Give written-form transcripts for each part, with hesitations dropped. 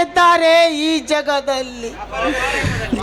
ಇದ್ದಾರೆ ಈ ಜಗದಲ್ಲಿ.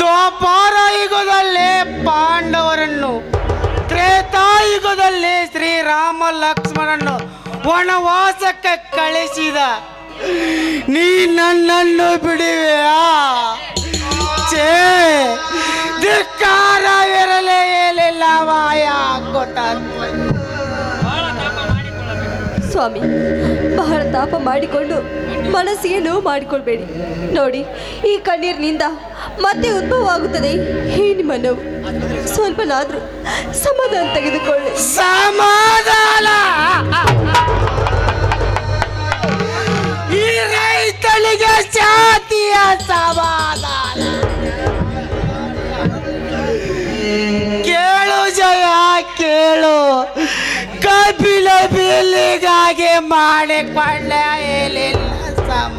ದ್ವಾಪರ ಯುಗದಲ್ಲಿ ಪಾಂಡವರನ್ನು, ತ್ರೇತಾಯುಗದಲ್ಲಿ ಶ್ರೀರಾಮ ಲಕ್ಷ್ಮಣನ್ನು ವನವಾಸಕ್ಕೆ ಕಳಿಸಿದ ನೀ ನನ್ನನ್ನು ಬಿಡುವೆಯಾ? ಛೇ, ಧಿಕ್ಕಾರವಿರಲೇ ಏನಿಲ್ಲ ಮಾಯ ಗೊತ್ತ. ಸ್ವಾಮಿ, ಬಹಳ ತಾಪ ಮಾಡಿಕೊಂಡು ಮನಸ್ಸಿಗೆ ನೋವು ಮಾಡಿಕೊಳ್ಬೇಡಿ. ನೋಡಿ, ಈ ಕಣ್ಣೀರಿನಿಂದ ಮತ್ತೆ ಉದ್ಭವ ಆಗುತ್ತದೆ ಈ ನಿಮ್ಮ ನೋವು. ಸ್ವಲ್ಪನಾದ್ರೂ ಸಮಾಧಾನ ತೆಗೆದುಕೊಳ್ಳಿ. ಸಮಾಧಾನ? ಈ ರೈತನಿಗೆ ಜಾತಿಯ ಸಮಾಧಾನ? ಕೇಳು ಜಯ ಕೇಳು, ಕಪಿಲ ಬಿಲ್ಲಿಗಾಗಿ ಮಾಡಿಕೊಂಡ ಏನಿಲ್ಲ ಸಮ.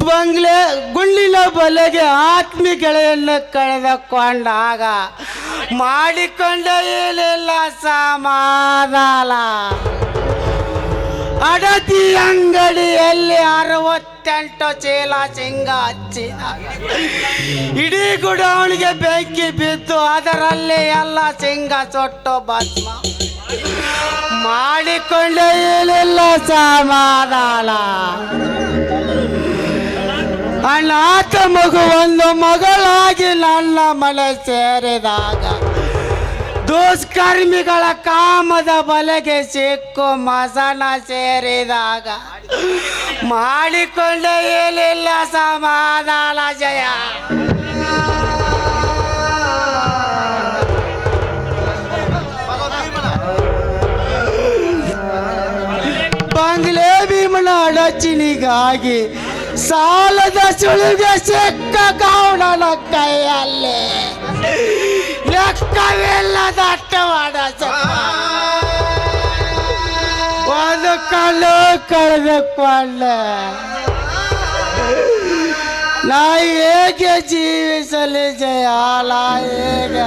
ಬಂಗ್ಲೆ ಗುಂಡಿನ ಬಲೆಗೆ ಆತ್ಮಿಗೆಳೆಯನ್ನು ಕಳೆದುಕೊಂಡಾಗ ಮಾಡಿಕೊಂಡ ಏನಿಲ್ಲ ಸಮಾಧಾನ. ಅಡತಿ ಅಂಗಡಿಯಲ್ಲಿ 68 ಚೀಲ ಶೇಂಗ ಹಚ್ಚಿದ. ಇಡೀ ಗುಡೌನ್ಗೆ ಬೆಂಕಿ ಬಿದ್ದು ಅದರಲ್ಲಿ ಎಲ್ಲ ಶೇಂಗ ಸೊಟ್ಟು ಭಸ್ಮ. ಮಾಡಿಕೊಂಡ ಏನಿಲ್ಲ ಸಮಾಧಾನ. ಅನಾಥ ಮಗು ಒಂದು ಮಗಳಾಗಿ ನನ್ನ ಮನೆ ಸೇರಿದಾಗ ದುಷ್ಕರ್ಮಿಗಳ ಕಾಮದ ಬಲೆಗೆ ಸಿಕ್ಕು ಮಸನ ಸೇರಿದಾಗ ಮಾಡಿಕೊಂಡ ಏನಿಲ್ಲ ಸಮಾಧಾನ ಜಯ. ಬಂಗ್ಲೆ ಭೀಮನ ಅಡಚಿನಿಗಾಗಿ ಸಾಲದ ಸುಳಿಗೆ ಸಿಕ್ಕ ಗೌಡನ ಕೈಯಲ್ಲೇ ಲೆಕ್ಕವೆಲ್ಲ ದಟ್ಟವಾಡ ಒಂದು ಕಲ್ಲು ಕಳೆದುಕೊಂಡೆ. ನಾ ಹೇಗೆ ಜೀವಿಸಲಿ ಜಯ? ಹೇಗೆ?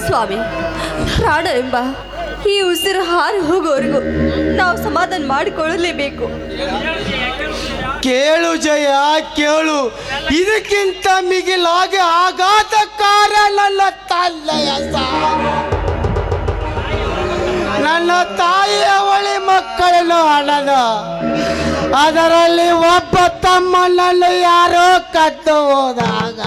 ಸ್ವಾಮಿ, ಪ್ರಾಣ ಎಂಬ ಈ ಉಸಿರು ಹಾರಿ ಹೋಗೋವರೆಗೂ ನಾವು ಸಮಾಧಾನ ಮಾಡಿಕೊಳ್ಳಲೇಬೇಕು. ಕೇಳು ಜಯ ಕೇಳು, ಇದಕ್ಕಿಂತ ಮಿಗಿಲಾಗಿ ಆಘಾತಕಾರ ನನ್ನ ತಂದೆಯ ಸಾವು. ನನ್ನ ತಾಯಿಯ ಅವಳಿ ಮಕ್ಕಳನ್ನು ಹಣದ, ಅದರಲ್ಲಿ ಒಬ್ಬ ತಮ್ಮನನ್ನು ಯಾರೋ ಕದ್ದು ಹೋದಾಗ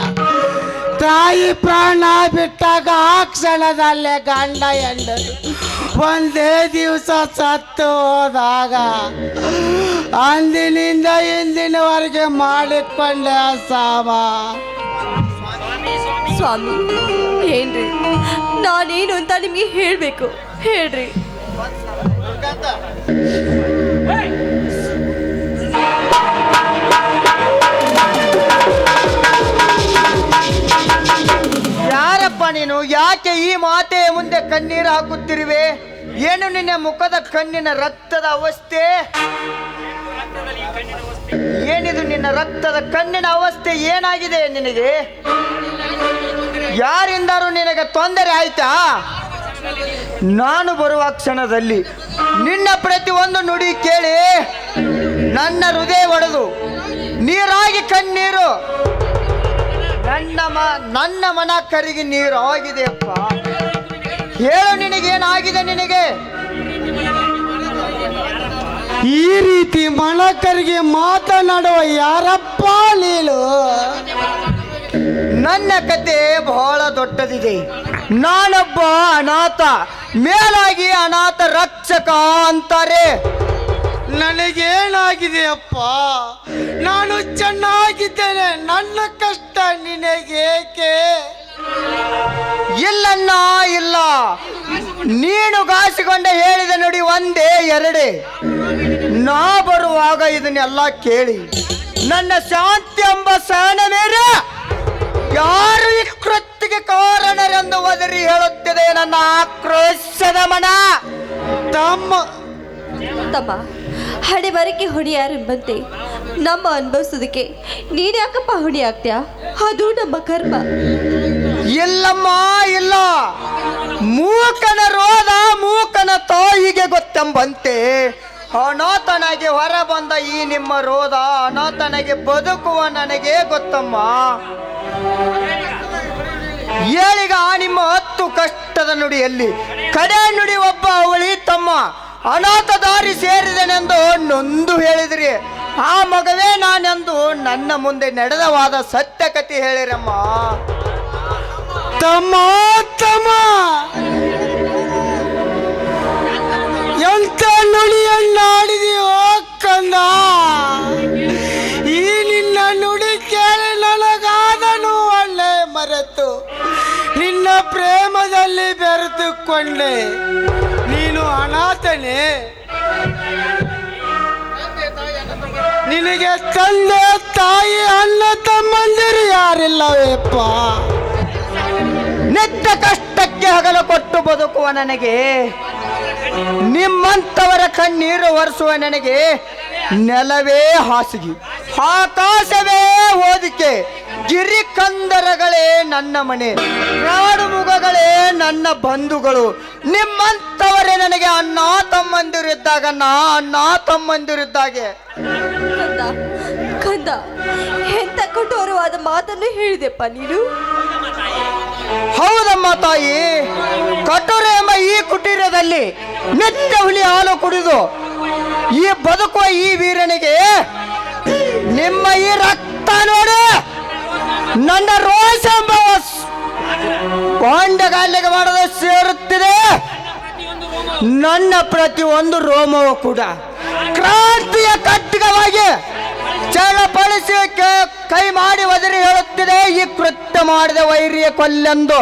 ತಾಯಿ ಪ್ರಾಣ ಬಿಟ್ಟಾಗ ಆ ಕ್ಷಣದಲ್ಲೇ ಗಂಡ ಹೆಂಡರು ಒಂದೇ ದಿವಸ ಸತ್ತು ಹೋದಾಗ ಅಂದಿನಿಂದ ಇಂದಿನವರೆಗೆ ಮಾಡಿಕೊಂಡೆ ಸಾಮ. ಸ್ವಾಮಿ, ಏನ್ರಿ ನಾನೇನು ಅಂತ ನಿಮಗೆ ಹೇಳಬೇಕು? ಹೇಳ್ರಿ. ಯಾರಪ್ಪ ನೀನು? ಯಾಕೆ ಈ ಮಾತೆಯ ಮುಂದೆ ಕಣ್ಣೀರು ಹಾಕುತ್ತಿರುವೆ? ಏನು ನಿನ್ನ ಮುಖದ ಕಣ್ಣಿನ ರಕ್ತದ ಅವಸ್ಥೆ? ಏನಿದು ನಿನ್ನ ರಕ್ತದ ಕಣ್ಣಿನ ಅವಸ್ಥೆ? ಏನಾಗಿದೆ ನಿನಗೆ? ಯಾರಿಂದಾರು ನಿನಗೆ ತೊಂದರೆ ಆಯ್ತಾ? ನಾನು ಬರುವ ಕ್ಷಣದಲ್ಲಿ ನಿನ್ನ ಪ್ರತಿಯೊಂದು ನುಡಿ ಕೇಳಿ ನನ್ನ ಹೃದಯ ಒಡೆದು ನೀರಾಗಿ ಕಣ್ಣೀರು, ನನ್ನ ಮನ ಕರಿಗೆ ನೀರು ಆಗಿದೆಯಪ್ಪ. ಹೇಳು, ನಿನಗೇನಾಗಿದೆ? ನಿನಗೆ ಈ ರೀತಿ ಮನಕರಿಗೆ ಮಾತನಾಡುವ ಯಾರಪ್ಪ ನೀನು? ನನ್ನ ಕತೆ ಬಹಳ ದೊಡ್ಡದಿದೆ. ನಾನೊಬ್ಬ ಅನಾಥ, ಮೇಲಾಗಿ ಅನಾಥ ರಕ್ಷಕ ಅಂತಾರೆ. ನನಗೇನಾಗಿದೆಯಪ್ಪ? ನಾನು ಚೆನ್ನಾಗಿದ್ದೇನೆ, ನನ್ನ ಕಷ್ಟ ನಿನಗೇಕೆ? ಇಲ್ಲನ್ನ ಇಲ್ಲ. ನೀನು ಗಾಸಿಕೊಂಡ ಹೇಳಿದ ನುಡಿ ಒಂದೇ ಎರಡೇ. ನಾ ಬರುವಾಗ ಇದನ್ನೆಲ್ಲ ಕೇಳಿ ನನ್ನ ಶಾಂತಿ ಎಂಬ ಸಹನ ಮೇರೆ ಯಾರು ಈ ಕೃತ್ಯಕ್ಕೆ ಕಾರಣರೆಂದು ಒದರಿ ಹೇಳುತ್ತಿದೆ ನನ್ನ ಆಕ್ರೋಶದ ಮನ. ತಮ್ಮ ಹಣೆ ಬರಕ್ಕೆ ಹೊಣೆಯಾರೆಂಬಂತೆ ನಮ್ಮ ಅನುಭವಿಸೋದಕ್ಕೆ ನೀನು ಯಾಕಪ್ಪ ಹೊಣೆ ಆಗ್ತೀಯಾ? ಅದು ನಮ್ಮ ಕರ್ಮ. ಇಲ್ಲಮ್ಮ ಇಲ್ಲ. ಮೂಕನ ರೋದ ಮೂಕನ ತಾಯಿಗೆ ಗೊತ್ತೆಂಬಂತೆ ಅನಾಥನಾಗಿ ಹೊರ ಬಂದ ಈ ನಿಮ್ಮ ರೋಧ ಅನಾಥನಾಗಿ ಬದುಕುವ ನನಗೆ ಗೊತ್ತಮ್ಮ. ಏಳಿಗ ನಿಮ್ಮ 10 ಕಷ್ಟದ ನುಡಿಯಲ್ಲಿ ಕಡೆ ನುಡಿ ಒಬ್ಬ ಅವಳಿ ತಮ್ಮ ಅನಾಥ ದಾರಿ ಸೇರಿದನೆಂದು ನೊಂದು ಹೇಳಿದ್ರಿ. ಆ ಮಗವೇ ನಾನೆಂದು ನನ್ನ ಮುಂದೆ ನಡೆದವಾದ ಸತ್ಯ ಕಥೆ ಹೇಳಿರಮ್ಮ. ತಮ್ಮ ತಮ್ಮ ಎಂತ ನುಡಿಯನ್ನಾಡಿದೆಯೋ ಕಂದ. ಈ ನಿನ್ನ ನುಡಿ ಕೇಳಿ ನನಗಾದನು ಒಳ್ಳೆ ಮರೆತು ನಿನ್ನ ಪ್ರೇಮದಲ್ಲಿ ಬೆರೆತುಕೊಂಡೆ. ನೀನು ಅನಾಥನೇ, ನಿನಗೆ ತಂದೆ ತಾಯಿ ಅಣ್ಣ ತಮ್ಮಂದಿರು ಯಾರಿಲ್ಲವೇಪ್ಪ. ನಿತ್ಯ ಕಷ್ಟಕ್ಕೆ ಹಗಲು ಕೊಟ್ಟು ಬದುಕುವ ನನಗೆ, ನಿಮ್ಮಂಥವರ ಕಣ್ಣೀರು ಒರೆಸುವ ನನಗೆ ನೆಲವೇ ಹಾಸಿಗೆ, ಆಕಾಶವೇ ಓದಿಕೆ, ಗಿರಿ ಕಂದರಗಳೇ ನನ್ನ ಮನೆ, ಕಾಡು ಮುಗಗಳೇ ನನ್ನ ಬಂಧುಗಳು. ನಿಮ್ಮಂಥವರೇ ನನಗೆ ಅಣ್ಣ ತಮ್ಮಂದಿರಿದ್ದಾಗ ಅಣ್ಣ ತಮ್ಮಂದಿರಿದ್ದಾಗೆ. ಕಂದ ಕಂದ, ಎಂತ ಕಠೋರವಾದ ಮಾತನ್ನು ಹೇಳಿದೆಪ್ಪ ನೀನು. ಹೌದಮ್ಮ ತಾಯಿ, ಕಠೋರ ಎಂಬ ಈ ಕುಟೀರದಲ್ಲಿ ನಿತ್ಯ ಹುಲಿ ಹಾಲು ಕುಡಿದು ಈ ಬದುಕುವ ಈ ವೀರನಿಗೆ ನಿಮ್ಮ ಈ ರಕ್ತ ನೋಡಿ ನನ್ನ ರೋಷ ಎಂಬ ಕೊಂಡಗಾಲಿಗೆ ಮಾಡಲು ಸೇರುತ್ತಿದೆ. ನನ್ನ ಪ್ರತಿಯೊಂದು ರೋಮವು ಕೂಡ ಕ್ರಾಂತಿಯ ಖಡ್ಗವಾಗಿ ಚಳಪಡಿಸಿ ಕೈ ಮಾಡಿ ಒದರಿ ಹೇಳುತ್ತಿದೆ, ಈ ಕೃತ್ಯ ಮಾಡಿದ ವೈರಿಯ ಕೊಲ್ಲೆಂದು.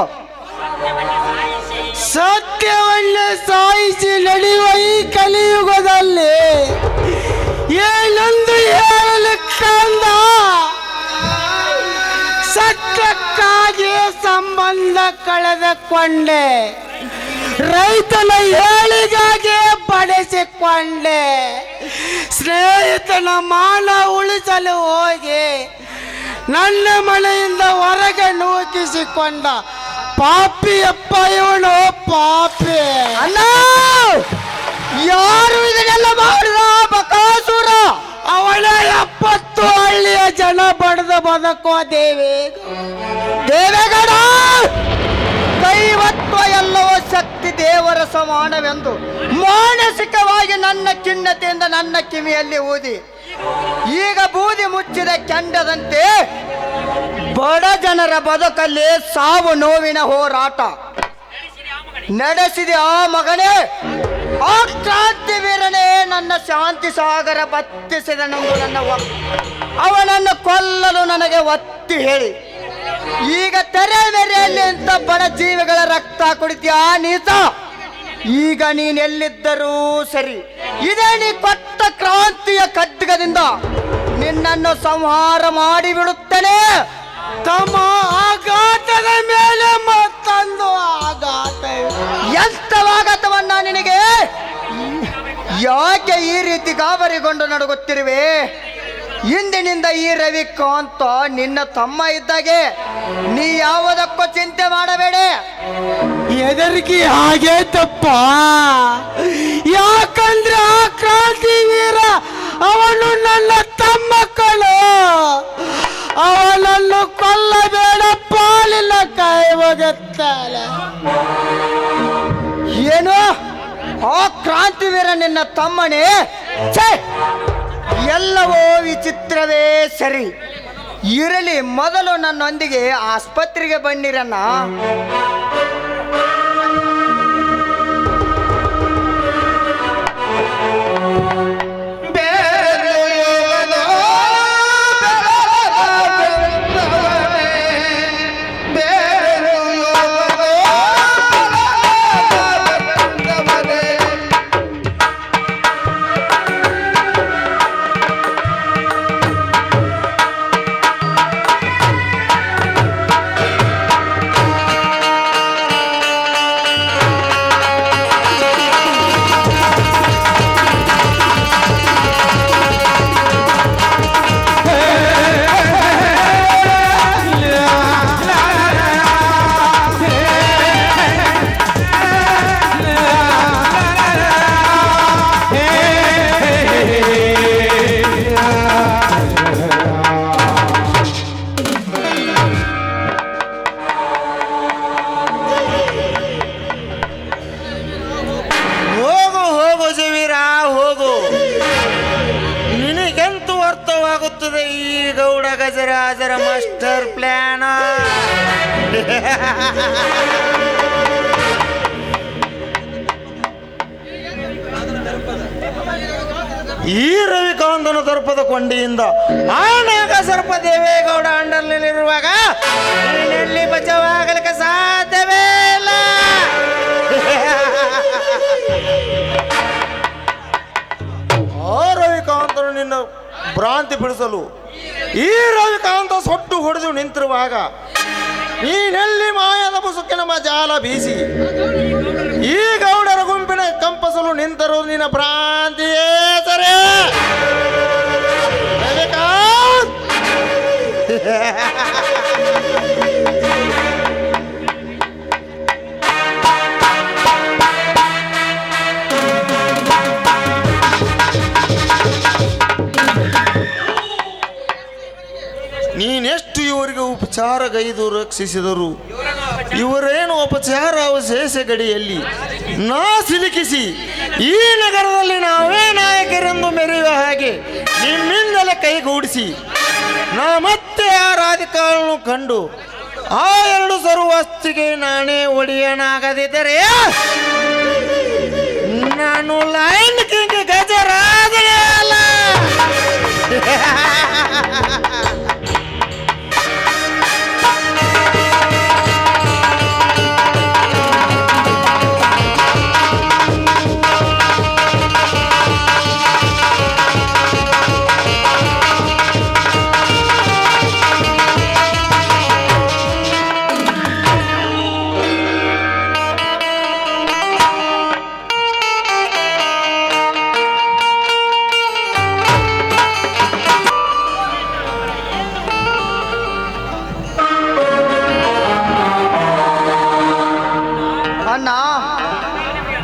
ಸತ್ಯವನ್ನೇ ಸಾಯಿಸಿ ನಡೆಯುವ ಈ ಕಲಿಯುಗದಲ್ಲಿ ಏನೊಂದು ಹೇಳಲು ಕಂದ. ಸತ್ಯಕ್ಕಾಗಿ ಸಂಬಂಧ ಕಳೆದುಕೊಂಡೆ, ರೈತನ ಏಳಿಗಾಗಿ ಪಡೆಸಿಕೊಂಡೆ, ಸ್ನೇಹಿತನ ಮಾನ ಉಳಿಸಲು ಹೋಗಿ ನನ್ನ ಮನೆಯಿಂದ ಹೊರಗೆ ನೂಕಿಸಿಕೊಂಡ ಪಾಪಿಯಪ್ಪ ಇವನು, ಪಾಪಿ. ಅಣ್ಣ, ಯಾರು ಇದನ್ನೆಲ್ಲ ಮಾಡಿದ ಬಕಾಸುರ? ಅವಳ 70 ಹಳ್ಳಿಯ ಜನ ಬಡ್ದು ಬದುಕುವ ದೇವೇಗೌಡ. ದೈವತ್ವ ಎಲ್ಲವೂ ಶಕ್ತಿ ದೇವರ ಸಮಾನವೆಂದು ಮಾನಸಿಕವಾಗಿ ನನ್ನ ಖಿನ್ನತೆಯಿಂದ ನನ್ನ ಕಿವಿಯಲ್ಲಿ ಊದಿ ಈಗ ಬೂದಿ ಮುಚ್ಚಿದ ಕೆಂಡದಂತೆ ಬಡ ಜನರ ಬದುಕಲ್ಲಿ ಸಾವು ನೋವಿನ ಹೋರಾಟ ನಡೆಸಿದೆ ಆ ಮಗನೇ. ಆ ಕ್ರಾಂತಿ ವೀರನೇ ನನ್ನ ಶಾಂತಿ ಸಾಗರ ಬತ್ತಿಸಿದನೆಂದು ಅವನನ್ನು ಕೊಲ್ಲಲು ನನಗೆ ಒತ್ತಿ ಹೇಳಿ ಈಗ ತೆರೆ ಮೇರೆಯಲ್ಲಿ ಇಂಥ ಬಡ ಜೀವಿಗಳ ರಕ್ತ ಕುಡಿತೀಯಾ ನೀತ? ಈಗ ನೀನೆಲ್ಲಿದ್ದರೂ ಸರಿ, ಇದೇ ನೀ ಕೊಟ್ಟ ಕ್ರಾಂತಿಯ ಖಡ್ಗದಿಂದ ನಿನ್ನನ್ನು ಸಂಹಾರ ಮಾಡಿ ಬಿಡುತ್ತೇನೆ. ತಮ್ಮ ಆಘಾತದ ಮೇಲೆ ಮತ್ತೊಂದು ಆಘಾತ. ಎಂಥವಾಘಾತವನ್ನ ನಿನಗೆ? ಯಾಕೆ ಈ ರೀತಿ ಗಾಬರಿಗೊಂಡು ನಡುಗುತ್ತಿರುವೆ? ಇಂದಿನಿಂದ ಈ ರವಿಕಾಂತ ನಿನ್ನ ತಮ್ಮ ಇದ್ದಾಗೆ, ನೀ ಯಾವುದಕ್ಕೂ ಚಿಂತೆ ಮಾಡಬೇಡ. ಹೆದರಿಕೆ ಹಾಗೆ ತಪ್ಪ. ಯಾಕಂದ್ರೆ ಆ ಕ್ರಾಂತಿ ವೀರ ಅವನು ನನ್ನ ತಮ್ಮ ಕಳು. ಅವನನ್ನು ಕೊಲ್ಲಬೇಡ, ಪಾಲಿನ ಕೈ ಹೋಗುತ್ತಾಳೆ. ಏನು? ಆ ಕ್ರಾಂತಿ ವೀರ ನಿನ್ನ ತಮ್ಮನೇ? ಛೇ, ಎಲ್ಲವೋ ವಿಚಿತ್ರವೇ ಸರಿ. ಇರಲಿ, ಮೊದಲು ನನ್ನೊಂದಿಗೆ ಆಸ್ಪತ್ರೆಗೆ ಬನ್ನಿರಣ್ಣ. ಗಜರಾಜರ ಮಾಸ್ಟರ್ ಪ್ಲಾನ್. ಈ ರವಿಕಾಂತನ ದರ್ಪದ ಕೊಂಡಿಯಿಂದ ಆ ನಾಗ ಸರ್ಪ ದೇವೇಗೌಡ ಅಂಡರ್ನಲ್ಲಿರುವಾಗ ನೀನೆಲ್ಲಿ ಬಚಾವಾಗಲಿಕ್ಕೆ ಸಾಧ್ಯವೇ ಇಲ್ಲ. ಆ ರವಿಕಾಂತನು ನಿನ್ನ ಭ್ರಾಂತಿ ಬಿಡಿಸಲು ಈ ರವಿಕಾಂತ ಸೊಟ್ಟು ಹೊಡೆದು ನಿಂತಿರುವಾಗ ನೀನೆಲ್ಲಿ ಮಾಯದ ಮುಸುಕಿನ ಜಾಲ ಬೀಸಿ ಈ ಗೌಡರ ಗುಂಪಿನ ಕಂಪಸಲು ನಿಂತರು ನಿನ್ನ ಭ್ರಾಂತಿಯೇ ಸರಿ. ರವಿಕಾಂತ್ ನೀನೆಷ್ಟು ಇವರಿಗೆ ಉಪಚಾರಗೈದು ರಕ್ಷಿಸಿದರು, ಇವರೇನು ಉಪಚಾರ ಅವಶೇಷ ಗಡಿಯಲ್ಲಿ ನಾ ಸಿಲುಕಿಸಿ ಈ ನಗರದಲ್ಲಿ ನಾವೇ ನಾಯಕರೆಂದು ಮೆರೆಯುವ ಹಾಗೆ ನಿಮ್ಮಿಂದಲೇ ಕೈಗೂಡಿಸಿ ನಾ ಮತ್ತೆ ಆ ರಾಧಿಕಾಳನ್ನು ಕಂಡು ಆ ಎರಡು ಸರ್ವಸ್ತಿಗೆ ನಾನೇ ಒಡೆಯನಾಗದಿದ್ದರೆ ನಾನು ಲೈನ್ ಕಿಂಗ್ ಗಜರಾಜನೇ ಅಲ್ಲ.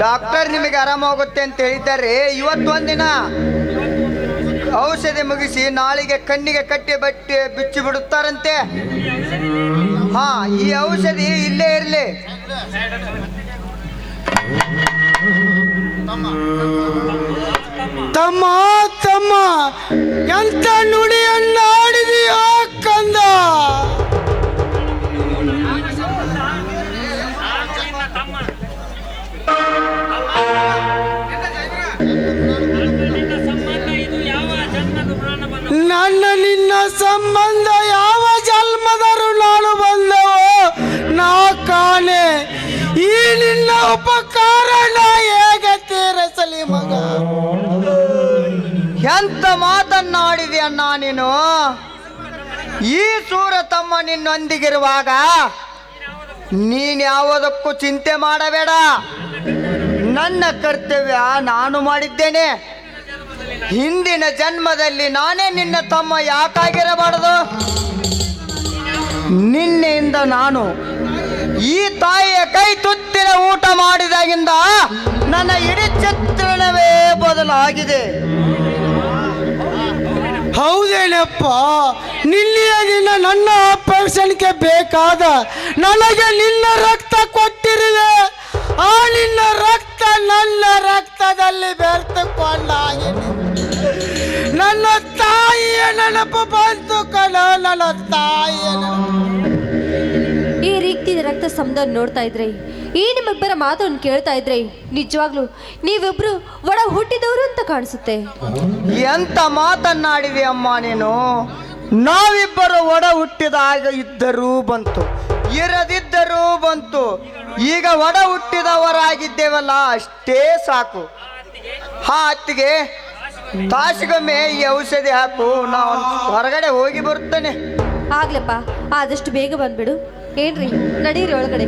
ಡಾಕ್ಟರ್ ನಿಮಗೆ ಆರಾಮಾಗುತ್ತೆ ಅಂತ ಹೇಳಿದ್ದಾರೆ. ಇವತ್ತೊಂದಿನ ಔಷಧಿ ಮುಗಿಸಿ ನಾಳೆಗೆ ಕಣ್ಣಿಗೆ ಕಟ್ಟಿ ಬಟ್ಟೆ ಬಿಚ್ಚಿ ಬಿಡುತ್ತಾರಂತೆ. ಹಾ, ಈ ಔಷಧಿ ಇಲ್ಲೇ ಇರಲಿ. ತಮ್ಮ ತಮ್ಮ ಎಂತ ನುಡಿಯನ್ನ ಆಡಿದೆಯೋ ಕಂದ. ನನ್ನ ನಿನ್ನ ಸಂಬಂಧ ಯಾವ ಜನ್ಮದರು ನಾನು ಬಂದವೋ ನಾ ಕಾಣೆ. ಈ ನಿನ್ನ ಉಪಕಾರ ನಾ ಹೇಗೆ ತೀರಿಸಲಿ ಮಗ? ಎಂತ ಮಾತನ್ನಾಡಿದೆ ಅಣ್ಣ ನೀನು. ಈ ಸೂರ ತಮ್ಮ ನಿನ್ನೊಂದಿಗಿರುವಾಗ ನೀನ್ ಯಾವುದಕ್ಕೂ ಚಿಂತೆ ಮಾಡಬೇಡ. ನನ್ನ ಕರ್ತವ್ಯ ನಾನು ಮಾಡಿದ್ದೇನೆ. ಹಿಂದಿನ ಜನ್ಮದಲ್ಲಿ ನಾನೇ ನಿನ್ನ ತಮ್ಮ ಯಾಕಾಗಿರಬಾರದು? ನಿನ್ನೆಯಿಂದ ನಾನು ಈ ತಾಯಿಯ ಕೈ ತುತ್ತಿನ ಊಟ ಮಾಡಿದಾಗಿಂದ ನನ್ನ ಇಡೀ ಚಿತ್ರಣವೇ ಬದಲಾಗಿದೆ. ಹೌದೇನಪ್ಪ, ನಿನ್ನೆಯ ದಿನ ನನ್ನ ಆಪರೇಷನ್ಗೆ ಬೇಕಾದ ನನಗೆ ನಿನ್ನ ರಕ್ತ ಕೊಟ್ಟಿರುವೆ. ಆ ನಿನ್ನ ರಕ್ತ ನನ್ನ ರಕ್ತದಲ್ಲಿ ಬೆರೆತುಕೊಂಡಾಗಿ ನನ್ನ ತಾಯಿಯ ನೆನಪು ಬಂತು ಕಣ. ನನ್ನ ತಾಯಿಯ ಈ ರೀತಿ ರಕ್ತ ಸಂಬಂಧ ನೋಡ್ತಾ ಇದ್ರೆ, ಈ ನಿಮ್ಮಿಬ್ಬರ ಮಾತನ್ನು ಕೇಳ್ತಾ ಇದ್ರೆ ನಿಜವಾಗ್ಲೂ ನೀವಿಬ್ರು ಒಡ ಹುಟ್ಟಿದವರು ಅಂತ ಕಾಣಿಸುತ್ತೆ. ಎಂತ ಮಾತನ್ನಾಡಿದೆ ಅಮ್ಮ ನೀನು. ನಾವಿಬ್ಬರು ಒಡ ಹುಟ್ಟಿದಾಗ ಇದ್ದರೂ ಬಂತು, ಇರದಿದ್ದರೂ ಬಂತು. ಈಗ ಒಡ ಹುಟ್ಟಿದವರಾಗಿದ್ದೇವಲ್ಲ, ಅಷ್ಟೇ ಸಾಕು. ಹಾ ಅತ್ತಿಗೆ, ತಾಸಿಗೊಮ್ಮೆ ಈ ಔಷಧಿ ಹಾಕು, ನಾವು ಹೊರಗಡೆ ಹೋಗಿ ಬರುತ್ತೇನೆ. ಆಗ್ಲಪ್ಪ, ಆದಷ್ಟು ಬೇಗ ಬಂದ್ಬಿಡು. ಏನ್ರಿ, ನಡೀರಿ ಒಳಗಡೆ.